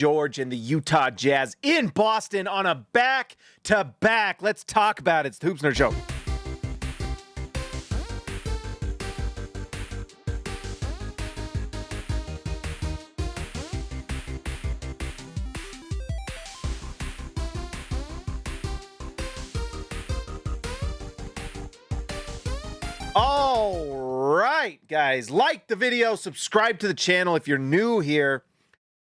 George and the Utah Jazz in Boston on a back-to-back. Let's talk about it. It's the Hoops Nerd Show. All right, guys, like the video, subscribe to the channel if you're new here.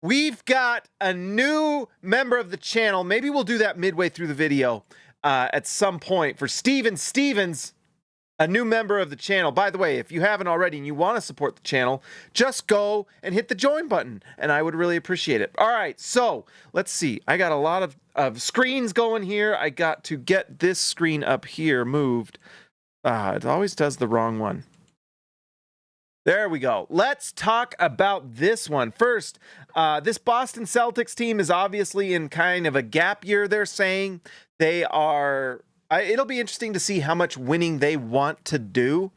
We've got a new member of the channel. Maybe we'll do that midway through the video at some point. For Steven Stevens, a new member of the channel. By the way, if you haven't already and you want to support the channel, just go and hit the join button, and I would really appreciate it. All right, so let's see. I got a lot of screens going here. I got to get this screen up here moved. It always does the wrong one. There we go. Let's talk about this one. First, this Boston Celtics team is obviously in kind of a gap year, they're saying. They are... it'll be interesting to see how much winning they want to do,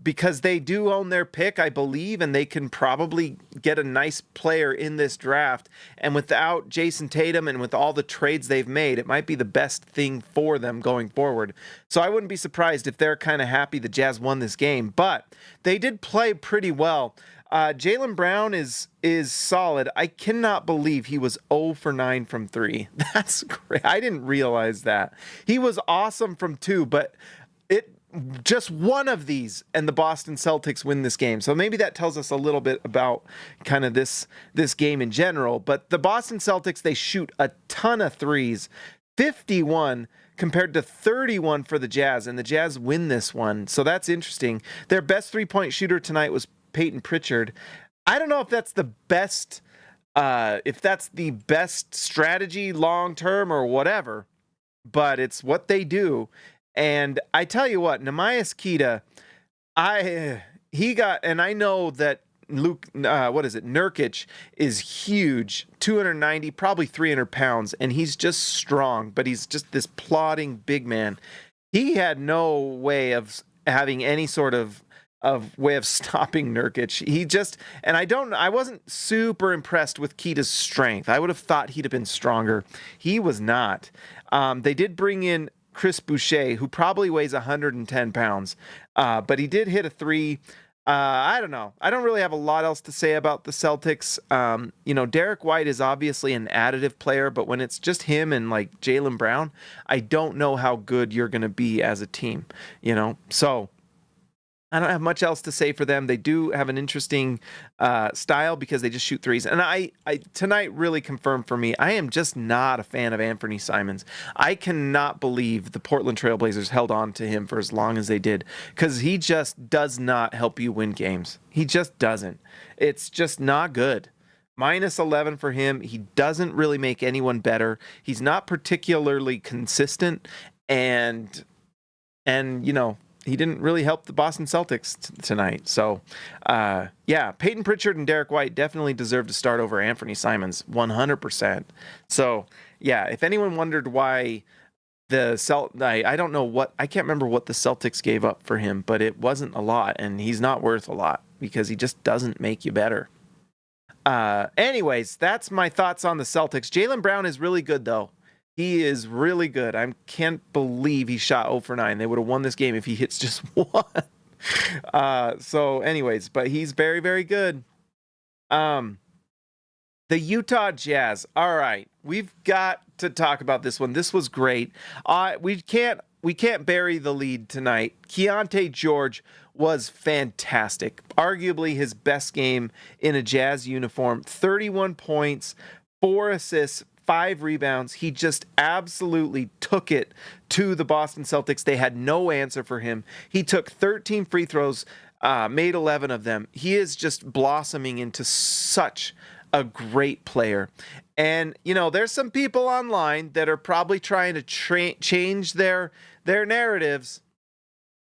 because they do own their pick, I believe, and they can probably get a nice player in this draft. And without Jason Tatum and with all the trades they've made, it might be the best thing for them going forward. So I wouldn't be surprised if they're kind of happy the Jazz won this game, but they did play pretty well. Jaylen Brown is solid. I cannot believe he was 0 for 9 from 3. That's great. I didn't realize that. He was awesome from 2, but just one of these and the Boston Celtics win this game. So maybe that tells us a little bit about kind of this game in general. But the Boston Celtics, they shoot a ton of threes, 51 compared to 31 for the Jazz, and the Jazz win this one. So that's interesting. Their best three-point shooter tonight was Peyton Pritchard. I don't know if that's the best strategy long-term or whatever, but it's what they do. And I tell you what, Neemias Queta, I know that Nurkic is huge, 290, probably 300 pounds, and he's just strong, but he's just this plodding big man. He had no way of having any sort of way of stopping Nurkic. I wasn't super impressed with Queta's strength. I would have thought he'd have been stronger. He was not. They did bring in Chris Boucher, who probably weighs 110 pounds, but he did hit a three. I don't know. I don't really have a lot else to say about the Celtics. Derek White is obviously an additive player, but when it's just him and like Jaylen Brown, I don't know how good you're going to be as a team, So I don't have much else to say for them. They do have an interesting style because they just shoot threes. And I tonight really confirmed for me, I am just not a fan of Anthony Simons. I cannot believe the Portland Trailblazers held on to him for as long as they did, because he just does not help you win games. He just doesn't. It's just not good. -11 for him. He doesn't really make anyone better. He's not particularly consistent, and he didn't really help the Boston Celtics tonight. So, Peyton Pritchard and Derek White definitely deserve to start over Anthony Simons, 100%. So, if anyone wondered why I don't know I can't remember what the Celtics gave up for him, but it wasn't a lot, and he's not worth a lot because he just doesn't make you better. Anyways, that's my thoughts on the Celtics. Jaylen Brown is really good, though. He is really good. I can't believe he shot 0 for 9. They would have won this game if he hits just one. But he's very, very good. The Utah Jazz. All right, we've got to talk about this one. This was great. We can't bury the lead tonight. Keyonte George was fantastic. Arguably his best game in a Jazz uniform. 31 points, 4 assists, 5 rebounds. He just absolutely took it to the Boston Celtics. They had no answer for him. He took 13 free throws, made 11 of them. He is just blossoming into such a great player. And, there's some people online that are probably trying to change their narratives.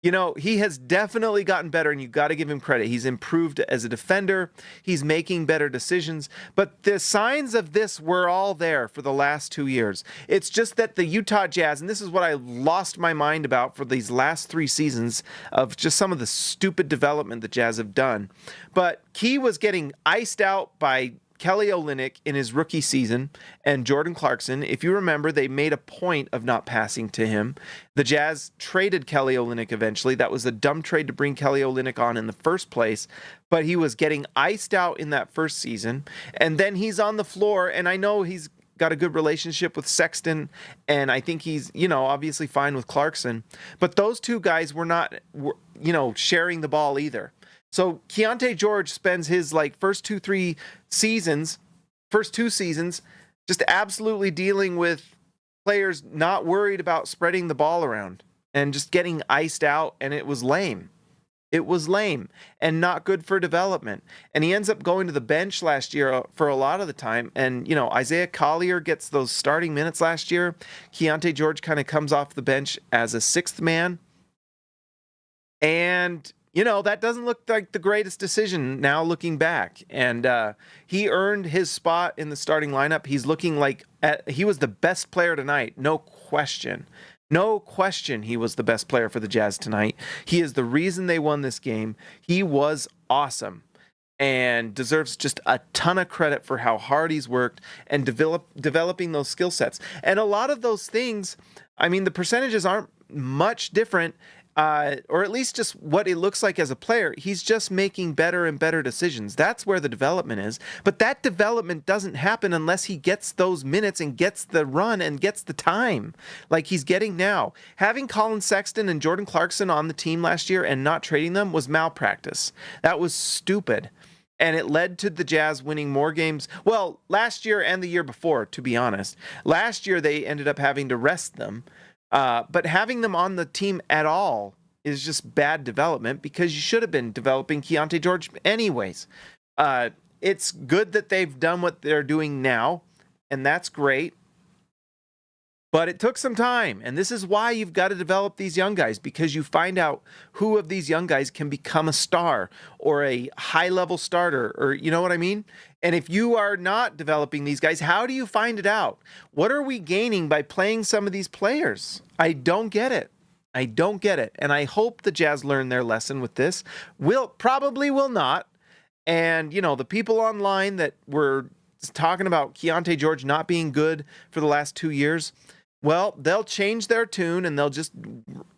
He has definitely gotten better, and you got to give him credit. He's improved as a defender. He's making better decisions. But the signs of this were all there for the last 2 years. It's just that the Utah Jazz, and this is what I lost my mind about for these last 3 seasons of just some of the stupid development the Jazz have done. But Key was getting iced out by Kelly Olynyk in his rookie season and Jordan Clarkson, if you remember, they made a point of not passing to him. The Jazz traded Kelly Olynyk eventually. That was a dumb trade to bring Kelly Olynyk on in the first place, but he was getting iced out in that first season. And then he's on the floor, and I know he's got a good relationship with Sexton, and I think he's, obviously fine with Clarkson. But those two guys were not, sharing the ball either. So Keyonte George spends his first two seasons just absolutely dealing with players not worried about spreading the ball around and just getting iced out, and it was lame. It was lame and not good for development. And he ends up going to the bench last year for a lot of the time. And, Isaiah Collier gets those starting minutes last year. Keyonte George kind of comes off the bench as a sixth man. And that doesn't look like the greatest decision now looking back. And he earned his spot in the starting lineup. He's looking like he was the best player tonight, no question. No question he was the best player for the Jazz tonight. He is the reason they won this game. He was awesome and deserves just a ton of credit for how hard he's worked and developing those skill sets. And a lot of those things, the percentages aren't much different, or at least just what it looks like as a player. He's just making better and better decisions. That's where the development is. But that development doesn't happen unless he gets those minutes and gets the run and gets the time like he's getting now. Having Colin Sexton and Jordan Clarkson on the team last year and not trading them was malpractice. That was stupid. And it led to the Jazz winning more games. Well, last year and the year before, to be honest. Last year, they ended up having to rest them. But having them on the team at all is just bad development because you should have been developing Keyonte George anyways. It's good that they've done what they're doing now, and that's great. But it took some time, and this is why you've got to develop these young guys, because you find out who of these young guys can become a star or a high-level starter, or you know what I mean? And if you are not developing these guys, how do you find it out? What are we gaining by playing some of these players? I don't get it. I don't get it. And I hope the Jazz learn their lesson with this. Probably will not. And, the people online that were talking about Keyonte George not being good for the last 2 years, well, they'll change their tune and they'll just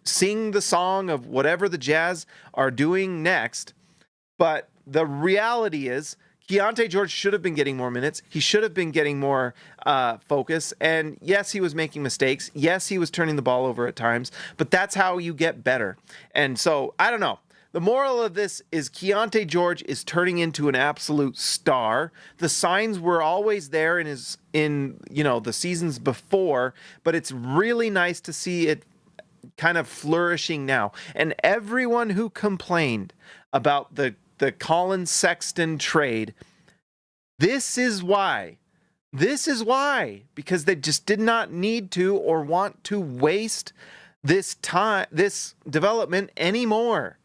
sing the song of whatever the Jazz are doing next. But the reality is Keyonte George should have been getting more minutes. He should have been getting more focus. And yes, he was making mistakes. Yes, he was turning the ball over at times. But that's how you get better. And so, I don't know. The moral of this is Keyonte George is turning into an absolute star. The signs were always there in the seasons before, but it's really nice to see it kind of flourishing now. And everyone who complained about the Colin Sexton trade, this is why. This is why. Because they just did not need to or want to waste this development anymore.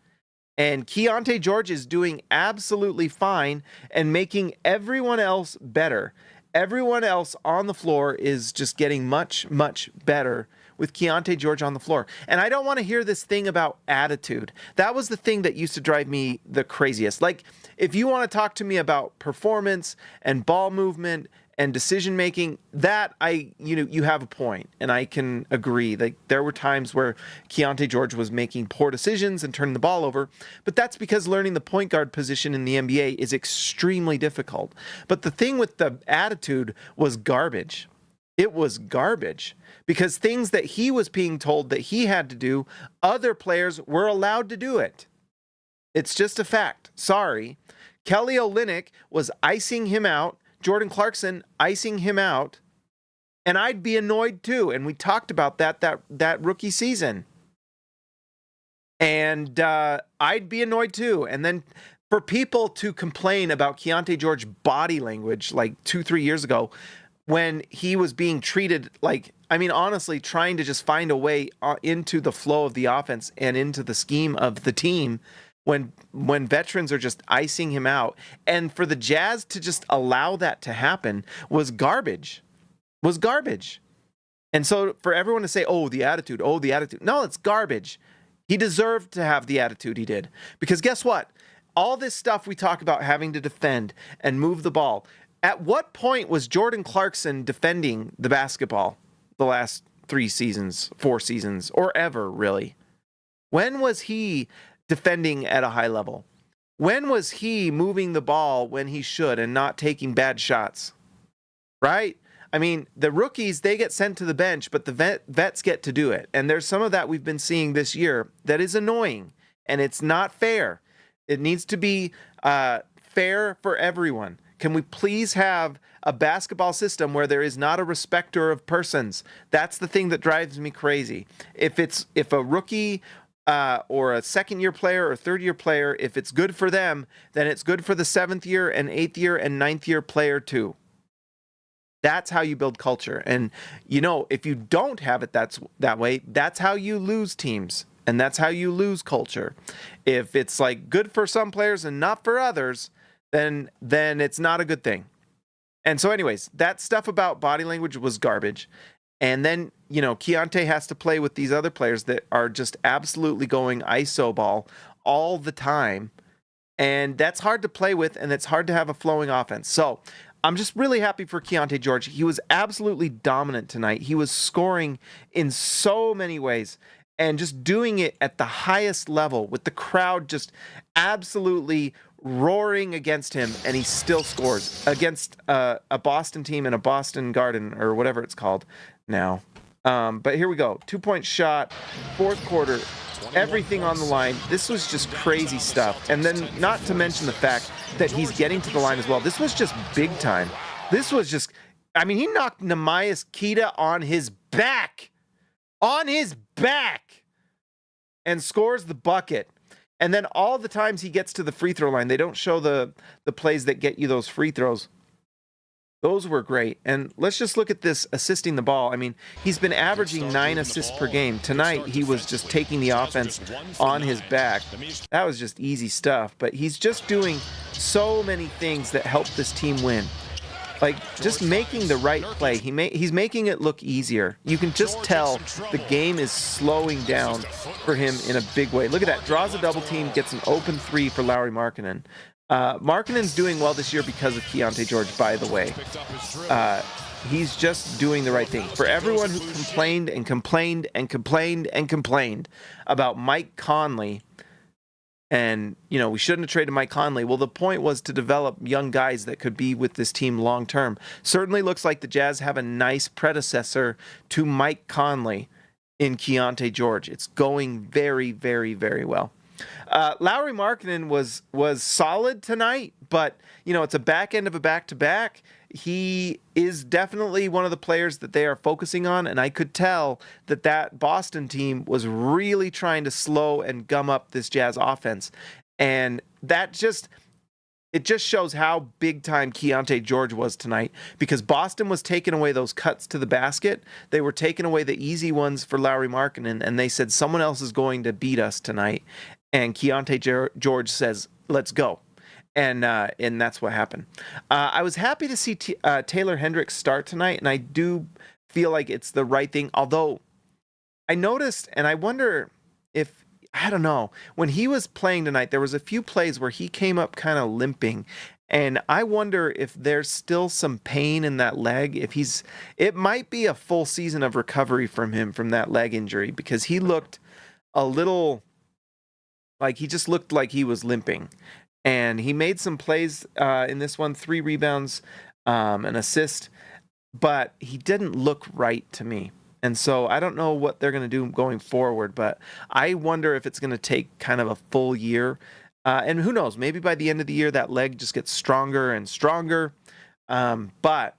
And Keyonte George is doing absolutely fine and making everyone else better. Everyone else on the floor is just getting much, much better with Keyonte George on the floor. And I don't want to hear this thing about attitude. That was the thing that used to drive me the craziest. If you want to talk to me about performance and ball movement and decision making, that you have a point, and I can agree. There were times where Keyonte George was making poor decisions and turning the ball over, but that's because learning the point guard position in the NBA is extremely difficult. But the thing with the attitude was garbage. It was garbage because things that he was being told that he had to do, other players were allowed to do it. It's just a fact. Sorry. Kelly Olynyk was icing him out. Jordan Clarkson icing him out, and I'd be annoyed too. And we talked about that rookie season, and I'd be annoyed too. And then for people to complain about Keyonte George body language 2-3 years ago, when he was being treated honestly, trying to just find a way into the flow of the offense and into the scheme of the team. When veterans are just icing him out, and for the Jazz to just allow that to happen was garbage. And so for everyone to say, the attitude. No, it's garbage. He deserved to have the attitude he did. Because guess what? All this stuff we talk about having to defend and move the ball, At what point was Jordan Clarkson defending the basketball the last 3 seasons, 4 seasons, or ever, really? When was he defending at a high level? When was he moving the ball when he should and not taking bad shots? Right? I mean, the rookies, they get sent to the bench, but the vets get to do it. And there's some of that we've been seeing this year that is annoying, and it's not fair. It needs to be fair for everyone. Can we please have a basketball system where there is not a respecter of persons? That's the thing that drives me crazy. If a rookie or a second-year player or third-year player, if it's good for them, then it's good for the 7th year and 8th year and 9th year player too. That's how you build culture. And, you know, if you don't have it that way, that's how you lose teams. And that's how you lose culture. If it's like good for some players and not for others, then it's not a good thing. And so anyways, that stuff about body language was garbage. And then, you know, Keyonte has to play with these other players that are just absolutely going ISO ball all the time. And that's hard to play with, and it's hard to have a flowing offense. So I'm just really happy for Keyonte George. He was absolutely dominant tonight. He was scoring in so many ways and just doing it at the highest level with the crowd just absolutely roaring against him, and he still scores against a Boston team in a Boston Garden or whatever it's called now. But here we go. 2-point shot, 4th quarter, everything on the line. This was just crazy stuff. And then not to mention the fact that he's getting to the line as well. This was just big time. This was just, I mean, he knocked Neemias Queta on his back. On his back. And scores the bucket. And then all the times he gets to the free throw line, they don't show the plays that get you those free throws. Those were great. And let's just look at this assisting the ball. I mean, he's been averaging 9 assists per game. Tonight, he was just taking the offense on his back. That was just easy stuff. But he's just doing so many things that help this team win. Like, just making the right play. He's making it look easier. You can just tell the game is slowing down for him in a big way. Look at that. Draws a double team, gets an open 3 for Lauri Markkanen. Markkanen's doing well this year because of Keyonte George, by the way. He's just doing the right thing. For everyone who complained and complained and complained and complained about Mike Conley, and, you know, we shouldn't have traded Mike Conley. Well, the point was to develop young guys that could be with this team long term. Certainly looks like the Jazz have a nice predecessor to Mike Conley in Keyonte George. It's going very, very, very well. Lauri Markkanen was solid tonight, but, you know, it's a back end of a back-to-back. He is definitely one of the players that they are focusing on, and I could tell that Boston team was really trying to slow and gum up this Jazz offense. And that just shows how big-time Keyonte George was tonight, because Boston was taking away those cuts to the basket. They were taking away the easy ones for Lauri Markkanen, and they said someone else is going to beat us tonight. And Keyonte George says, let's go. And that's what happened. I was happy to see Taylor Hendricks start tonight, and I do feel like it's the right thing. Although I noticed, and I wonder if, I don't know, when he was playing tonight, there was a few plays where he came up kind of limping. And I wonder if there's still some pain in that leg. It might be a full season of recovery from him from that leg injury, because he looked a little like he just looked like he was limping. And he made some plays in this one, 3 rebounds, an assist, but he didn't look right to me. And so I don't know what they're going to do going forward, but I wonder if it's going to take kind of a full year. And who knows, maybe by the end of the year, that leg just gets stronger and stronger. But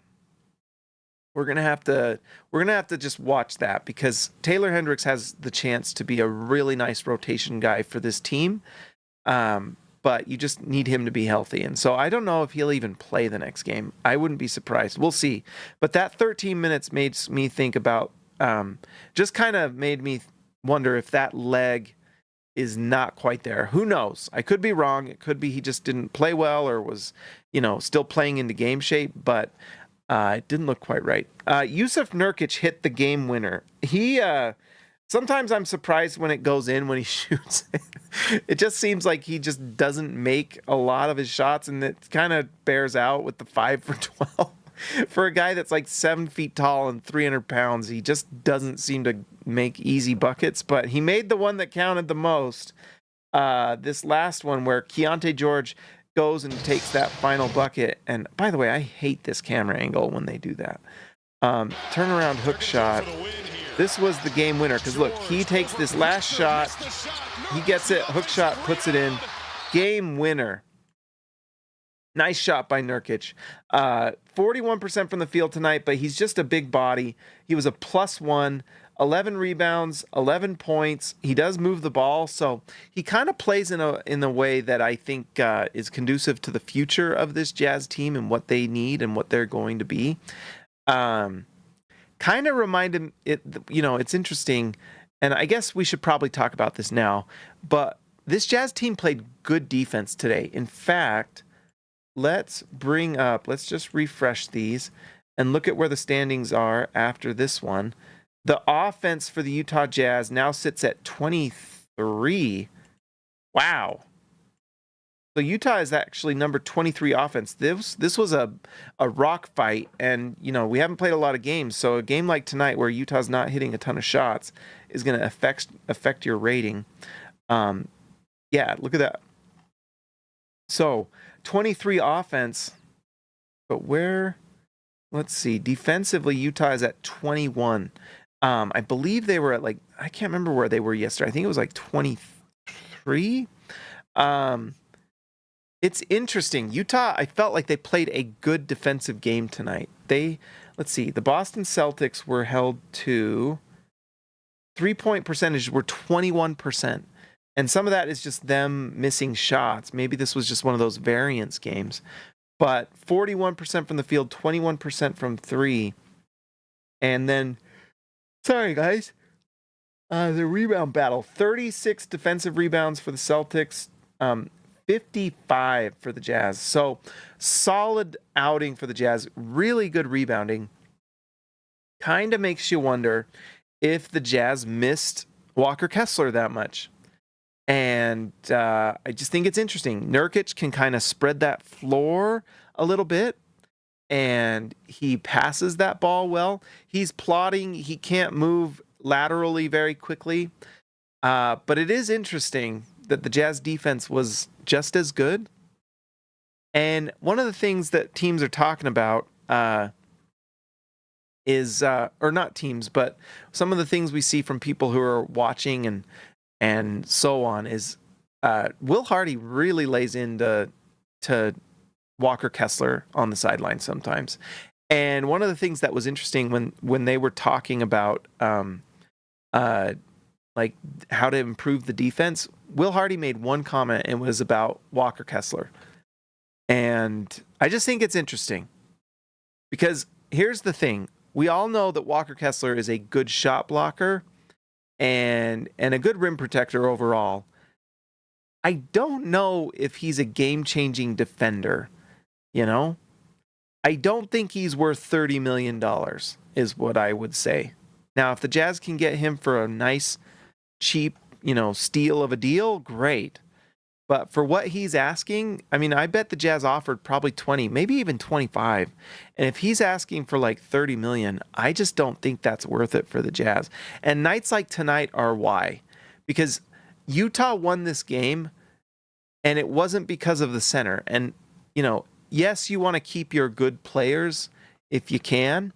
we're going to have to just watch that, because Taylor Hendricks has the chance to be a really nice rotation guy for this team. But you just need him to be healthy. And so I don't know if he'll even play the next game. I wouldn't be surprised. We'll see. But that 13 minutes made me think about, just kind of made me wonder if that leg is not quite there. Who knows? I could be wrong. It could be he just didn't play well, or was, you know, still playing into game shape, but it didn't look quite right. Yusuf Nurkic hit the game winner. He Sometimes I'm surprised when it goes in when he shoots it. It just seems like he just doesn't make a lot of his shots, and it kind of bears out with the 5 for 12. For a guy that's like 7 feet tall and 300 pounds, he just doesn't seem to make easy buckets, but he made the one that counted the most. This last one where Keyonte George goes and takes that final bucket. And by the way, I hate this camera angle when they do that. Turnaround hook shot. This was the game winner because look, he takes this last shot, he gets it, hook shot, puts it in. Game winner. Nice shot by Nurkic. 41% from the field tonight, but he's just a big body. He was a +1, 11 rebounds, 11 points. He does move the ball, so he kind of plays in a way that I think is conducive to the future of this Jazz team and what they need and what they're going to be. Kind of reminded it, it's interesting, and I guess we should probably talk about this now, but this Jazz team played good defense today. In fact, let's just refresh these and look at where the standings are after this one. The offense for the Utah Jazz now sits at 23. Wow. So Utah is actually number 23 offense. This was a rock fight, and we haven't played a lot of games, so a game like tonight where Utah's not hitting a ton of shots is going to affect your rating. Yeah, look at that. So 23 offense, but let's see, defensively Utah is at 21. I believe they were at I can't remember where they were yesterday. I think it was like 23. It's interesting. Utah, I felt like they played a good defensive game tonight. Let's see, the Boston Celtics were held to 3-point percentage were 21%. And some of that is just them missing shots. Maybe this was just one of those variance games. But 41% from the field, 21% from 3. And then, sorry guys, the rebound battle. 36 defensive rebounds for the Celtics, 55 for the Jazz. So solid outing for the Jazz. Really good rebounding. Kind of makes you wonder if the Jazz missed Walker Kessler that much. And I just think it's interesting. Nurkic can kind of spread that floor a little bit, and he passes that ball well. He's plotting. He can't move laterally very quickly. But it is interesting that the Jazz defense was just as good. And one of the things that teams are talking about is, or not teams, but some of the things we see from people who are watching and so on is Will Hardy really lays into Walker Kessler on the sideline sometimes. And one of the things that was interesting when they were talking about like how to improve the defense, Will Hardy made one comment, and it was about Walker Kessler. And I just think it's interesting because here's the thing. We all know that Walker Kessler is a good shot blocker and a good rim protector overall. I don't know if he's a game-changing defender, I don't think he's worth $30 million is what I would say. Now, if the Jazz can get him for a nice, cheap, steal of a deal, great. But for what he's asking, I mean, I bet the Jazz offered probably 20, maybe even 25. And if he's asking for like 30 million, I just don't think that's worth it for the Jazz. And nights like tonight are why. Because Utah won this game, and it wasn't because of the center. And, yes, you want to keep your good players if you can,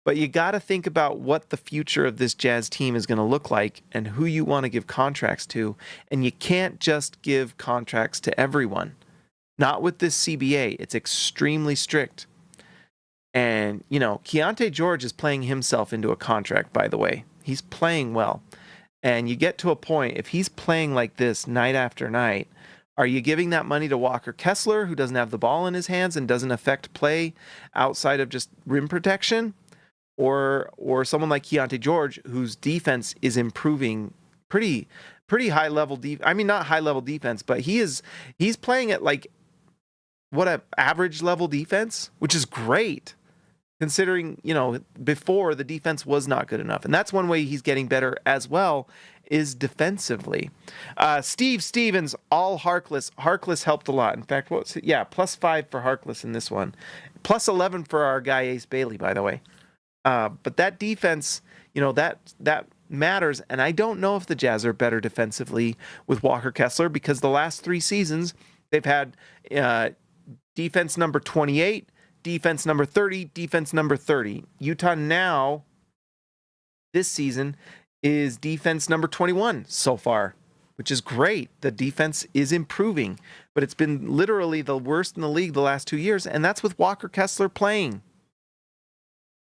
but you got to think about what the future of this Jazz team is going to look like and who you want to give contracts to. And you can't just give contracts to everyone. Not with this CBA. It's extremely strict. And, Keyonte George is playing himself into a contract, by the way. He's playing well. And you get to a point, if he's playing like this night after night, are you giving that money to Walker Kessler, who doesn't have the ball in his hands and doesn't affect play outside of just rim protection? Or someone like Keyonte George, whose defense is improving pretty high level I mean, not high level defense, but he's playing at like what a average level defense, which is great. considering, before the defense was not good enough. And that's one way he's getting better as well, is defensively. Steve Stevens, all Harkless. Harkless helped a lot. In fact, +5 for Harkless in this one. +11 for our guy Ace Bailey, by the way. But that defense, that matters. And I don't know if the Jazz are better defensively with Walker Kessler, because the last 3 seasons they've had defense number 28, defense number 30, defense number 30. Utah now, this season, is defense number 21 so far, which is great. The defense is improving, but it's been literally the worst in the league the last 2 years, and that's with Walker Kessler playing.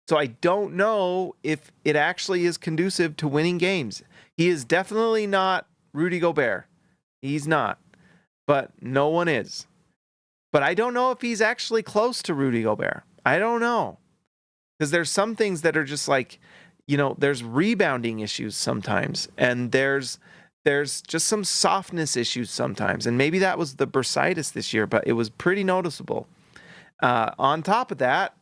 So I don't know if it actually is conducive to winning games. He is definitely not Rudy Gobert. He's not, but no one is. But I don't know if he's actually close to Rudy Gobert. I don't know. Because there's some things that are just like, there's rebounding issues sometimes. And there's just some softness issues sometimes. And maybe that was the bursitis this year, but it was pretty noticeable. On top of that,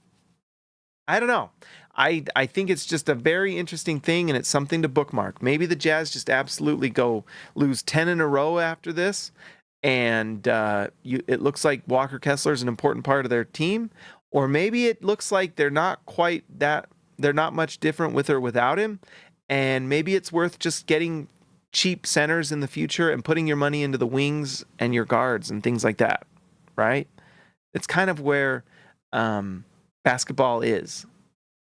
I don't know. I think it's just a very interesting thing, and it's something to bookmark. Maybe the Jazz just absolutely go lose 10 in a row after this. And it looks like Walker Kessler is an important part of their team, or maybe it looks like they're not much different with or without him, and maybe it's worth just getting cheap centers in the future and putting your money into the wings and your guards and things like that, right? It's kind of where basketball is.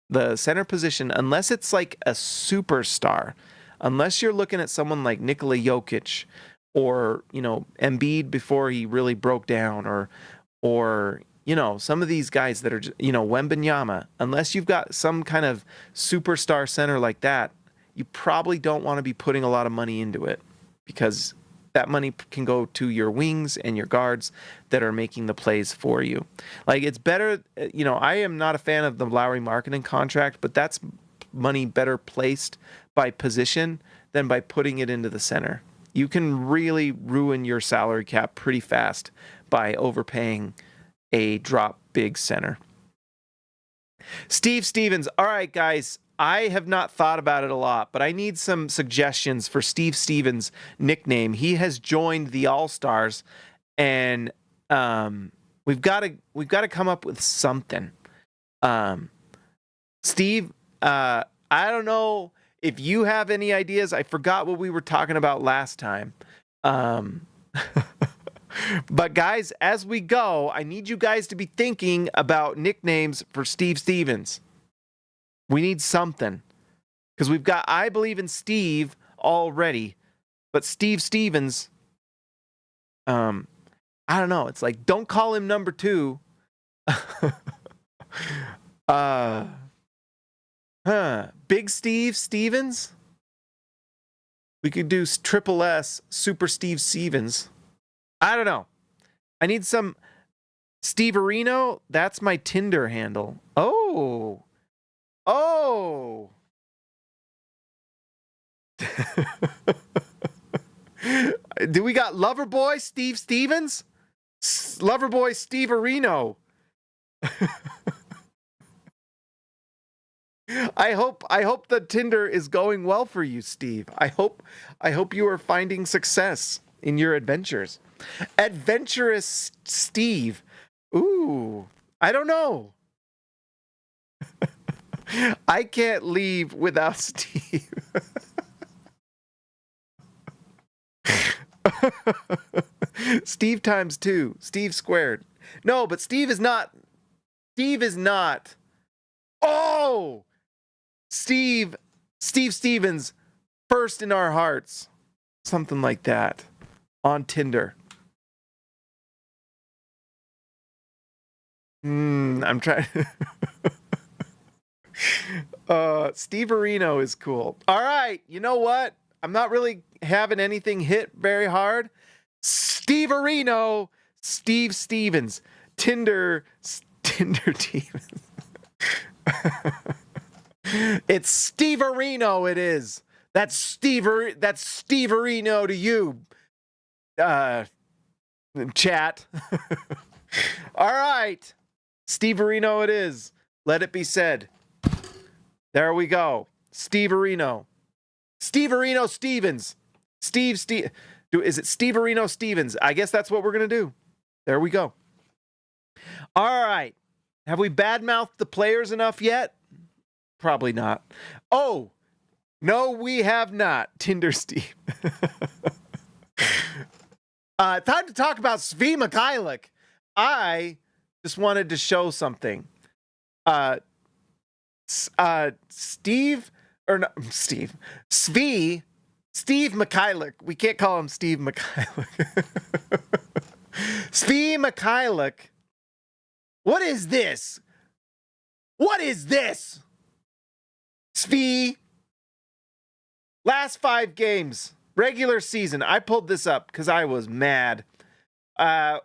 The center position, unless it's like a superstar, unless you're looking at someone like Nikola Jokic, or, Embiid before he really broke down, or some of these guys that are, Wembanyama, unless you've got some kind of superstar center like that, you probably don't want to be putting a lot of money into it, because that money can go to your wings and your guards that are making the plays for you. Like, it's better, I am not a fan of the Lowry marketing contract, but that's money better placed by position than by putting it into the center. You can really ruin your salary cap pretty fast by overpaying a drop big center. Steve Stevens. All right, guys, I have not thought about it a lot, but I need some suggestions for Steve Stevens' nickname. He has joined the All-Stars, and we've got to come up with something. Steve, I don't know if you have any ideas. I forgot what we were talking about last time. But guys, as we go, I need you guys to be thinking about nicknames for Steve Stevens. We need something. Because we've got I Believe in Steve already. But Steve Stevens, I don't know. It's like, don't call him number 2. Big Steve Stevens? We could do triple S, Super Steve Stevens. I don't know. I need some Steve Areno. That's my Tinder handle. Oh. Do we got Loverboy Steve Stevens? Loverboy Steve Areno. I hope the Tinder is going well for you, Steve. I hope you are finding success in your adventures. Adventurous Steve. Ooh, I don't know. I can't leave without Steve. Steve times 2. Steve squared. No, but Steve is not. Oh! Steve Stevens, first in our hearts. Something like that. On Tinder. I'm trying. Steve Areno is cool. All right. You know what? I'm not really having anything hit very hard. Steve Areno, Steve Stevens, Tinder Stevens. It's Steve Areno. It is. That's Steve Areno to you. Chat. All right. Steve Areno it is. Let it be said. There we go. Steve Areno. Steve Areno Stevens. Is it Steve Areno Stevens? I guess that's what we're going to do. There we go. All right. Have we badmouthed the players enough yet? Probably not. Oh, no, we have not. Tinder Steve. Time to talk about Svi Mykhailiuk. I just wanted to show something. Steve Mykhailiuk. We can't call him Steve Mykhailiuk. Svi Mykhailiuk. What is this? What is this? Svi. Last 5 games, regular season. I pulled this up because I was mad. 1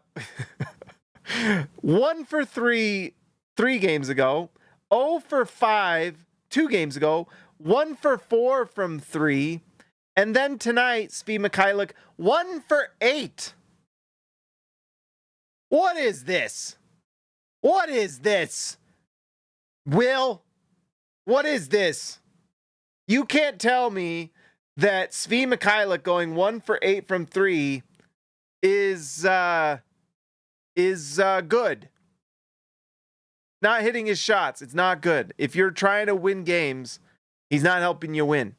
for 3 games ago. 0 for 5 2 games ago. 1 for 4 from 3. And then tonight, Svi Mykhailiuk, 1 for 8. What is this? What is this? Will, what is this? You can't tell me that Svi Mykhailiuk going 1 for 8 from 3 is good. Not hitting his shots. It's not good. If you're trying to win games, he's not helping you win.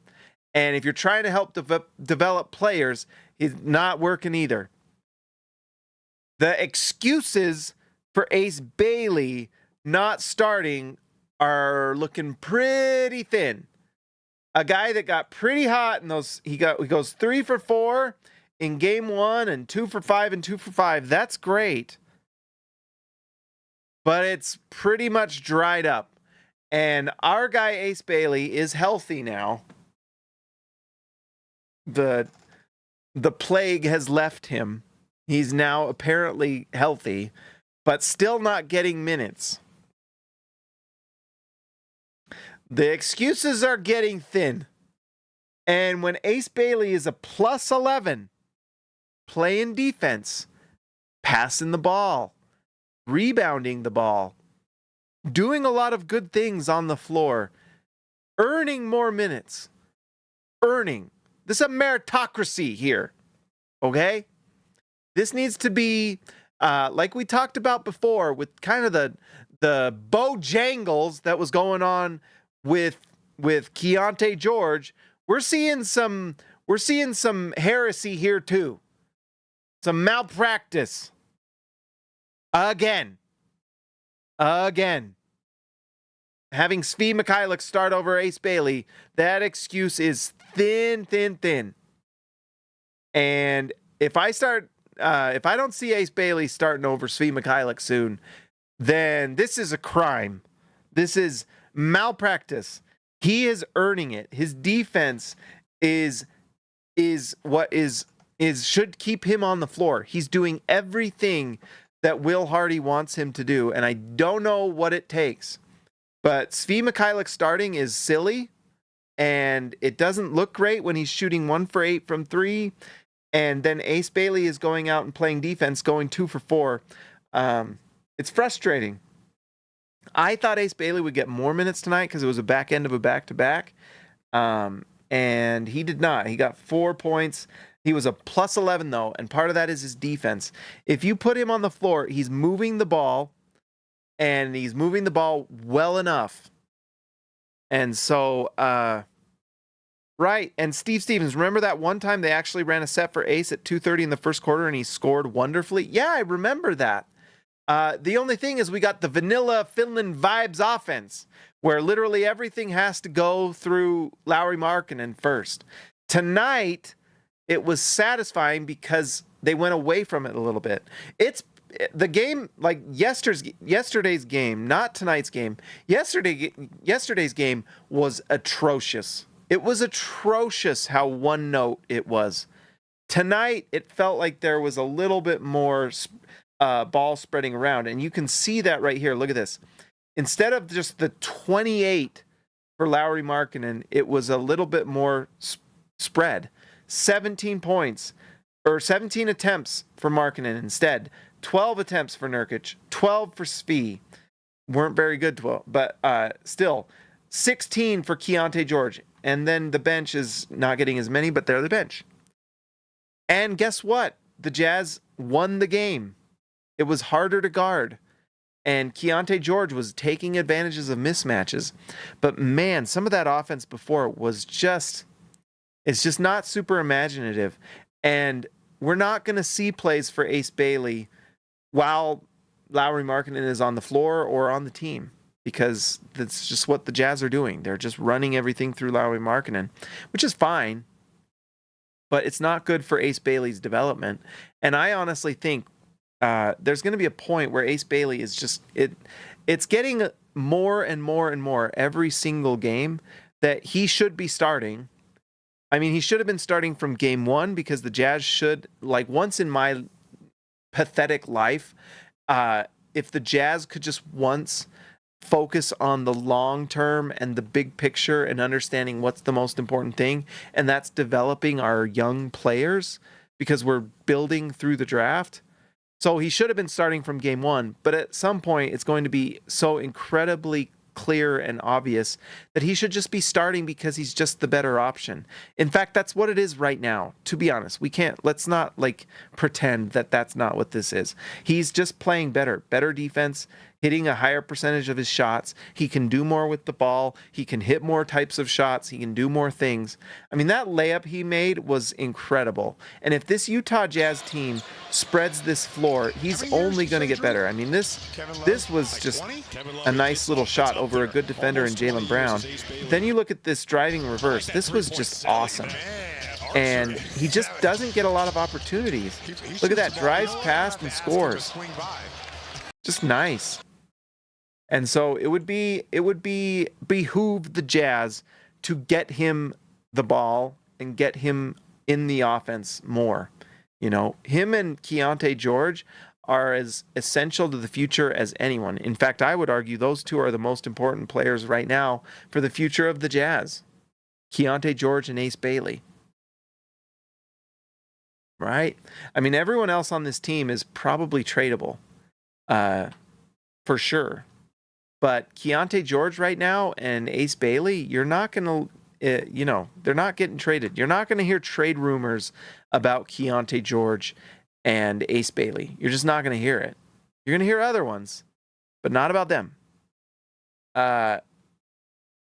And if you're trying to help develop players, he's not working either. The excuses for Ace Bailey not starting are looking pretty thin. A guy that got pretty hot in those, he goes 3 for 4 in game 1 and 2 for 5 and 2 for 5. That's great. But it's pretty much dried up. And our guy Ace Bailey is healthy now. The plague has left him. He's now apparently healthy, but still not getting minutes. The excuses are getting thin. And when Ace Bailey is a plus 11, playing defense, passing the ball, rebounding the ball, doing a lot of good things on the floor, earning more minutes, earning. This is a meritocracy here, okay? This needs to be, like we talked about before, with kind of the Bojangles that was going on with Keyonte George. We're seeing some heresy here too. Some malpractice. Again. Having Svi Mykhailiuk start over Ace Bailey, that excuse is thin. And if I don't see Ace Bailey starting over Svi Mykhailiuk soon, then this is a crime. This is malpractice. He is earning it. His defense is what should keep him on the floor. He's doing everything that Will Hardy wants him to do, and I don't know what it takes. But Svi Mykhailiuk starting is silly, and it doesn't look great when he's shooting 1 for 8 from 3, and then Ace Bailey is going out and playing defense, going 2 for 4. It's frustrating. I thought Ace Bailey would get more minutes tonight because it was a back end of a back-to-back, and he did not. He got 4 points. He was a plus 11, though, and part of that is his defense. If you put him on the floor, he's moving the ball, and he's moving the ball well enough. And so, right, and Steve Stevens, remember that one time they actually ran a set for Ace at 2:30 in the first quarter, and he scored wonderfully? Yeah, I remember that. The only thing is we got the vanilla Finland vibes offense, where literally everything has to go through Lauri Markkanen first. Tonight, it was satisfying because they went away from it a little bit. It's the game, like yesterday's game, not tonight's game. Yesterday's game was atrocious. It was atrocious how one note it was. Tonight, it felt like there was a little bit more ball spreading around, and you can see that right here. Look at this. Instead of just the 28 for Lauri Markkanen, it was a little bit more spread. 17 points, or 17 attempts for Markkanen instead. 12 attempts for Nurkic, 12 for Svi. weren't very good, but still 16 for Keyonte George. And then the bench is not getting as many, but they're the bench. And guess what? The Jazz won the game. It was harder to guard. And Keyonte George was taking advantages of mismatches. But man, some of that offense before was it's just not super imaginative. And we're not going to see plays for Ace Bailey while Lauri Markkanen is on the floor or on the team, because that's just what the Jazz are doing. They're just running everything through Lauri Markkanen, which is fine, but it's not good for Ace Bailey's development. And I honestly think there's going to be a point where Ace Bailey is just it's getting more and more and more every single game that he should be starting. I mean, he should have been starting from game one, because the Jazz should, like, once in my pathetic life, if the Jazz could just once focus on the long term and the big picture and understanding what's the most important thing, and that's developing our young players, because we're building through the draft. So he should have been starting from game one, but at some point it's going to be so incredibly clear and obvious that he should just be starting because he's just the better option. In fact, that's what it is right now. To be honest, let's not pretend that that's not what this is. He's just playing better defense, hitting a higher percentage of his shots. He can do more with the ball. He can hit more types of shots. He can do more things. I mean, that layup he made was incredible. And if this Utah Jazz team spreads this floor, he's only going to get better. I mean, this was just a nice little shot over a good defender in Jaylen Brown. Then you look at this driving reverse. This was just awesome. And he just doesn't get a lot of opportunities. Look at that. Drives past and scores. Just nice. And so it would behoove the Jazz to get him the ball and get him in the offense more. You know, him and Keyonte George are as essential to the future as anyone. In fact, I would argue those two are the most important players right now for the future of the Jazz. Keyonte George and Ace Bailey. Right? I mean, everyone else on this team is probably tradable. For sure. But Keyonte George right now and Ace Bailey, you're not going to, they're not getting traded. You're not going to hear trade rumors about Keyonte George and Ace Bailey. You're just not going to hear it. You're going to hear other ones, but not about them. I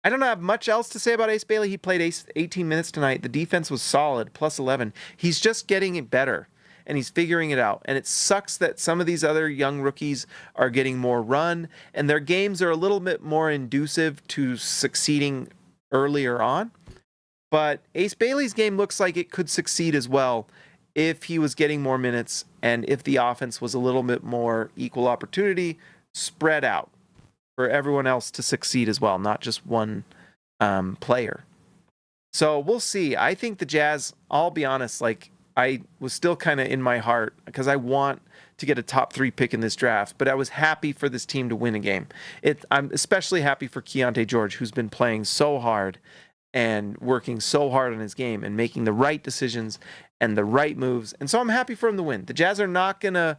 don't have much else to say about Ace Bailey. He played 18 minutes tonight. The defense was solid, plus 11. He's just getting it better. And he's figuring it out. And it sucks that some of these other young rookies are getting more run, and their games are a little bit more inducive to succeeding earlier on. But Ace Bailey's game looks like it could succeed as well if he was getting more minutes and if the offense was a little bit more equal opportunity, spread out for everyone else to succeed as well, not just one player. So we'll see. I think the Jazz, I'll be honest, I was still kind of in my heart because I want to get a top 3 pick in this draft, but I was happy for this team to win a game. I'm especially happy for Keyonte George, who's been playing so hard and working so hard on his game and making the right decisions and the right moves. And so I'm happy for him to win. The Jazz are not going to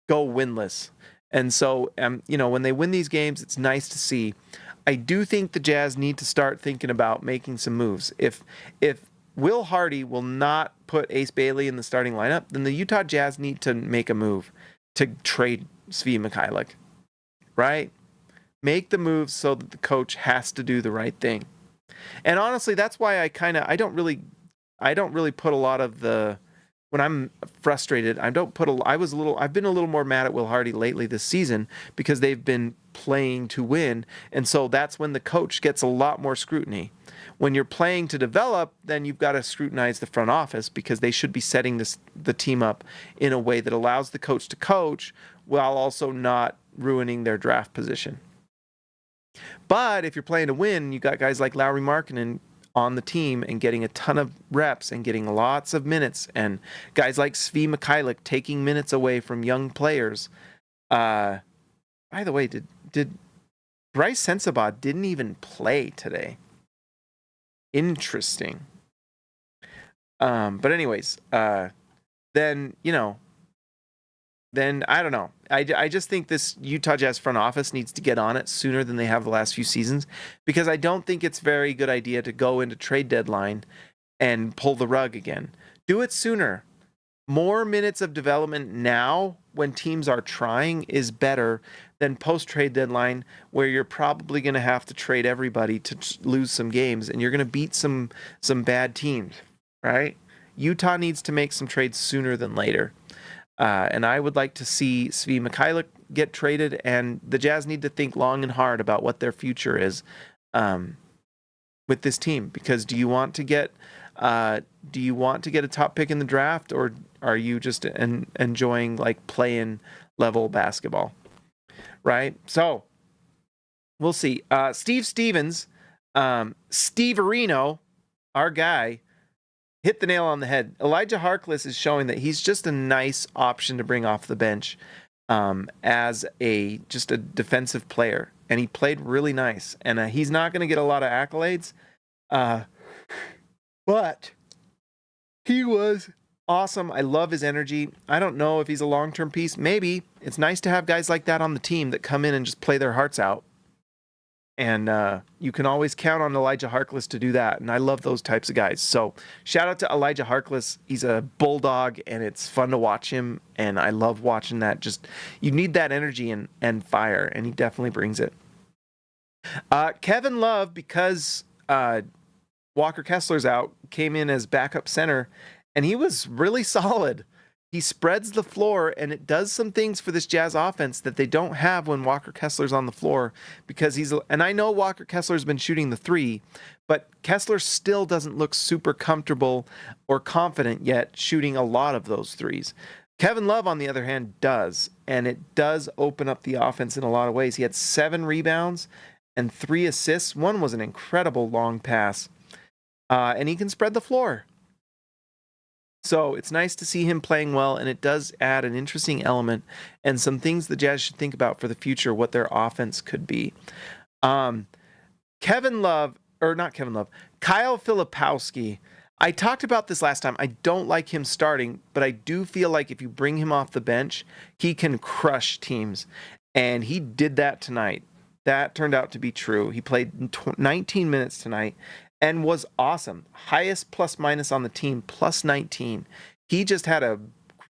go winless. And so, when they win these games, it's nice to see. I do think the Jazz need to start thinking about making some moves. If Will Hardy will not put Ace Bailey in the starting lineup, then the Utah Jazz need to make a move to trade Svi Mykhailiuk, right? Make the moves so that the coach has to do the right thing. And honestly, that's why I don't really put a lot of the, when I'm frustrated, I've been a little more mad at Will Hardy lately this season because they've been playing to win. And so that's when the coach gets a lot more scrutiny. When you're playing to develop, then you've got to scrutinize the front office because they should be setting the team up in a way that allows the coach to coach while also not ruining their draft position. But if you're playing to win, you got guys like Lauri Markkanen on the team and getting a ton of reps and getting lots of minutes, and guys like Svi Mykhailiuk taking minutes away from young players. By the way, did Bryce Sensabaugh didn't even play today? Interesting. But anyways, then, then I don't know. I just think this Utah Jazz front office needs to get on it sooner than they have the last few seasons, because I don't think it's a very good idea to go into trade deadline and pull the rug again. Do it sooner. More minutes of development now when teams are trying is better than post-trade deadline, where you're probably going to have to trade everybody to lose some games, and you're going to beat some bad teams, right? Utah needs to make some trades sooner than later. And I would like to see Svi Mykhailiuk get traded, and the Jazz need to think long and hard about what their future is with this team. Because do you want to get a top pick in the draft, or are you just enjoying like playing level basketball, right? So we'll see. Steve Stevens, Steve Areno, our guy, hit the nail on the head. Elijah Harkless is showing that he's just a nice option to bring off the bench as just a defensive player. And he played really nice. And he's not going to get a lot of accolades, but he was awesome. I love his energy. I don't know if he's a long-term piece. Maybe. It's nice to have guys like that on the team that come in and just play their hearts out. And you can always count on Elijah Harkless to do that. And I love those types of guys. So shout out to Elijah Harkless. He's a bulldog, and it's fun to watch him. And I love watching that. Just, you need that energy and fire, and he definitely brings it. Kevin Love, because Walker Kessler's out, came in as backup center, and he was really solid. He spreads the floor, and it does some things for this Jazz offense that they don't have when Walker Kessler's on the floor, because and I know Walker Kessler's been shooting the three, but Kessler still doesn't look super comfortable or confident yet shooting a lot of those threes. Kevin Love, on the other hand, does, and it does open up the offense in a lot of ways. He had 7 rebounds and 3 assists. One was an incredible long pass, and he can spread the floor. So it's nice to see him playing well, and it does add an interesting element and some things the Jazz should think about for the future, what their offense could be. Kyle Filipowski. I talked about this last time. I don't like him starting, but I do feel like if you bring him off the bench, he can crush teams. And he did that tonight. That turned out to be true. He played 19 minutes tonight and was awesome. Highest plus minus on the team, plus 19. He just had a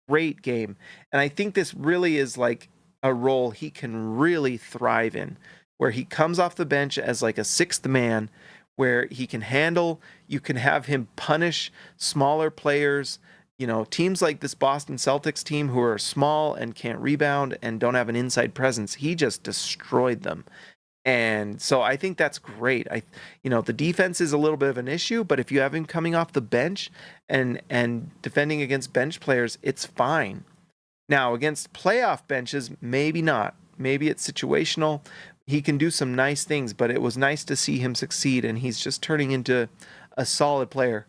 great game. And I think this really is like a role he can really thrive in, where he comes off the bench as like a 6th man, where he can handle, you can have him punish smaller players. You know, teams like this Boston Celtics team who are small and can't rebound and don't have an inside presence, he just destroyed them. And so I think that's great. The defense is a little bit of an issue, but if you have him coming off the bench and defending against bench players, it's fine. Now, against playoff benches, maybe not. Maybe it's situational. He can do some nice things, but it was nice to see him succeed, and he's just turning into a solid player.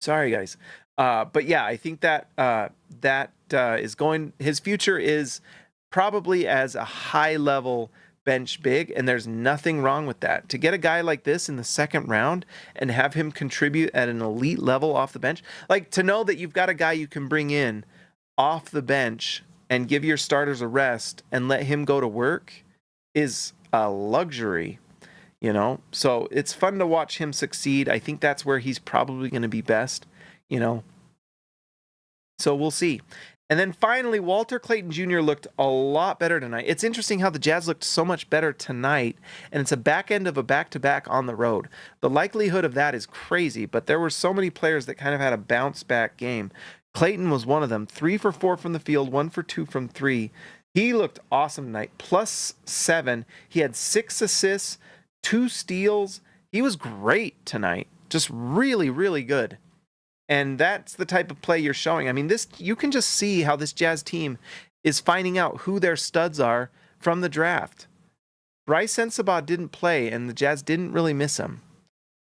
Sorry, guys. But yeah, I think that is going. His future is probably as a high-level bench big, and there's nothing wrong with that. To get a guy like this in the second round and have him contribute at an elite level off the bench, like to know that you've got a guy you can bring in off the bench and give your starters a rest and let him go to work, is a luxury, So it's fun to watch him succeed. I think that's where he's probably going to be best, So we'll see. And then finally, Walter Clayton Jr. looked a lot better tonight. It's interesting how the Jazz looked so much better tonight, and it's a back end of a back-to-back on the road. The likelihood of that is crazy, but there were so many players that kind of had a bounce-back game. Clayton was one of them. 3 for 4 from the field, 1 for 2 from 3. He looked awesome tonight. +7. He had 6 assists, 2 steals. He was great tonight. Just really, really good. And that's the type of play you're showing. I mean, you can just see how this Jazz team is finding out who their studs are from the draft. Bryce Sensabaugh didn't play, and the Jazz didn't really miss him.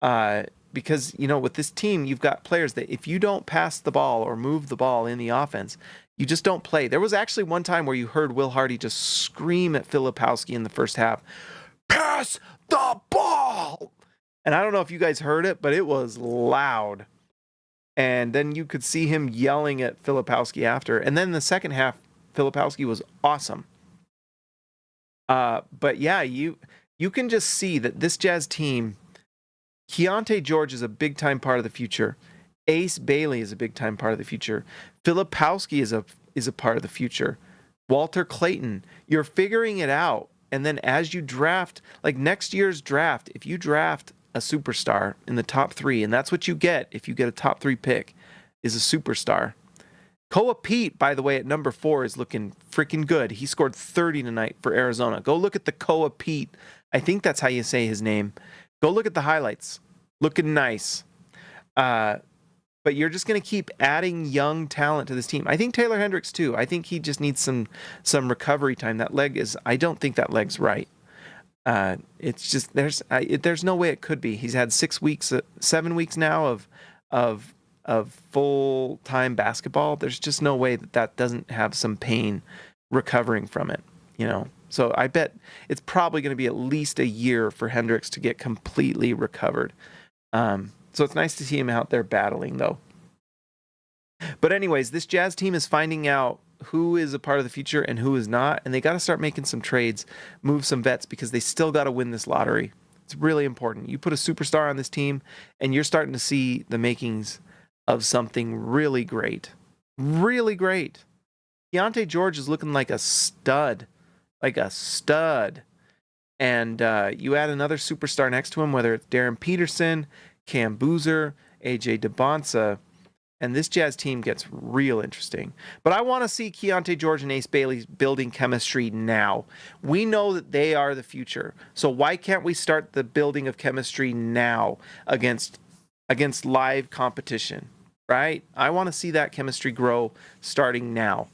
Because, with this team, you've got players that if you don't pass the ball or move the ball in the offense, you just don't play. There was actually one time where you heard Will Hardy just scream at Filipowski in the first half, "Pass the ball!" And I don't know if you guys heard it, but it was loud. And then you could see him yelling at Filipowski after. And then the second half, Filipowski was awesome. But yeah, you can just see that this Jazz team, Keyonte George is a big time part of the future. Ace Bailey is a big time part of the future. Filipowski is a part of the future. Walter Clayton, you're figuring it out. And then as you draft, like next year's draft, if you draft a superstar in the top 3, and that's what you get if you get a top 3 pick, is a superstar. Koa Pete, by the way, at number 4 is looking freaking good. He scored 30 tonight for Arizona. Go look at the Koa Pete. I think that's how you say his name. Go look at the highlights. Looking nice. But you're just going to keep adding young talent to this team. I think Taylor Hendricks too. I think he just needs some recovery time. That leg is, I don't think that leg's right. It's just, there's no way it could be. He's had 7 weeks now of full-time basketball. There's just no way that doesn't have some pain recovering from it, you know? So I bet it's probably going to be at least a year for Hendricks to get completely recovered. So it's nice to see him out there battling, though. But anyways, this Jazz team is finding out who is a part of the future and who is not, and they got to start making some trades, move some vets, because they still got to win this lottery. It's really important. You put a superstar on this team, and you're starting to see the makings of something really great. Really great. Keyonte George is looking like a stud. Like a stud. And you add another superstar next to him, whether it's Darren Peterson, Cam Boozer, AJ DeBonsa, and this Jazz team gets real interesting. But I want to see Keyonte George and Ace Bailey building chemistry now. We know that they are the future. So why can't we start the building of chemistry now against live competition, right? I want to see that chemistry grow starting now.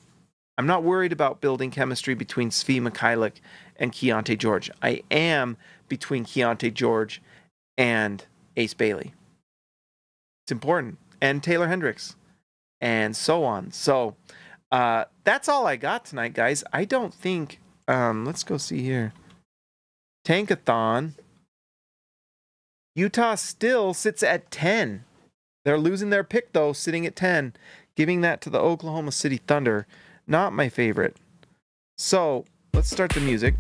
I'm not worried about building chemistry between Svi Mykhailiuk and Keyonte George. I am between Keyonte George and Ace Bailey. It's important. And Taylor Hendricks. And so on. So that's all I got tonight, guys. I don't think... let's go see here. Tankathon. Utah still sits at 10. They're losing their pick, though, sitting at 10. Giving that to the Oklahoma City Thunder. Not my favorite. So, let's start the music.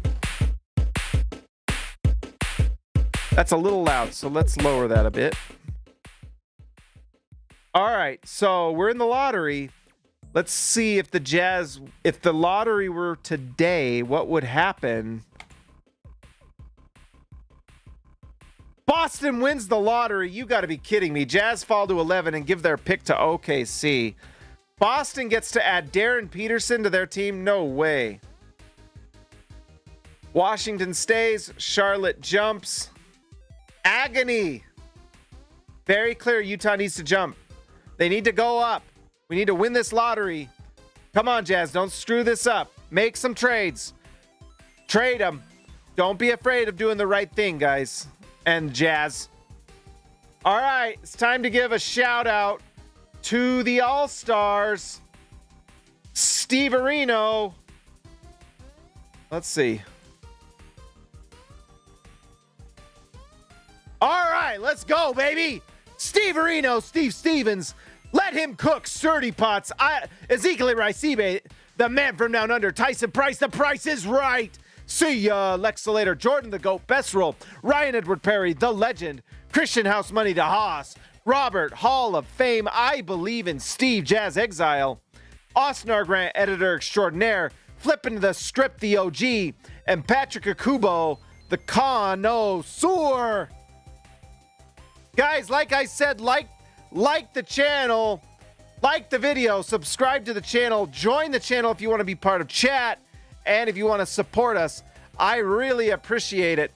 That's a little loud, so let's lower that a bit. All right, so we're in the lottery. Let's see if the lottery were today, what would happen? Boston wins the lottery. You got to be kidding me. Jazz fall to 11 and give their pick to OKC. Boston gets to add Darren Peterson to their team? No way. Washington stays. Charlotte jumps. Agony. Very clear. Utah needs to jump. They need to go up. We need to win this lottery. Come on, Jazz. Don't screw this up. Make some trades. Trade them. Don't be afraid of doing the right thing, guys. And Jazz. All right. It's time to give a shout out to the All-Stars. Steve Areno. Let's see. All right, let's go, baby. Steve Areno, Steve Stevens. Let him cook sturdy pots. Ezekiel Raisibe, the man from down under. Tyson Price, the price is right. See ya. Lex Slater, Jordan the GOAT, Best Roll. Ryan Edward Perry, the legend. Christian House Money to Haas. Robert, Hall of Fame. I believe in Steve, Jazz Exile. Austin R. Grant, editor extraordinaire. Flipping the script, the OG. And Patrick Akubo, the connoisseur. Guys, like I said, like the channel, like the video, subscribe to the channel, join the channel if you want to be part of chat, and if you want to support us. I really appreciate it.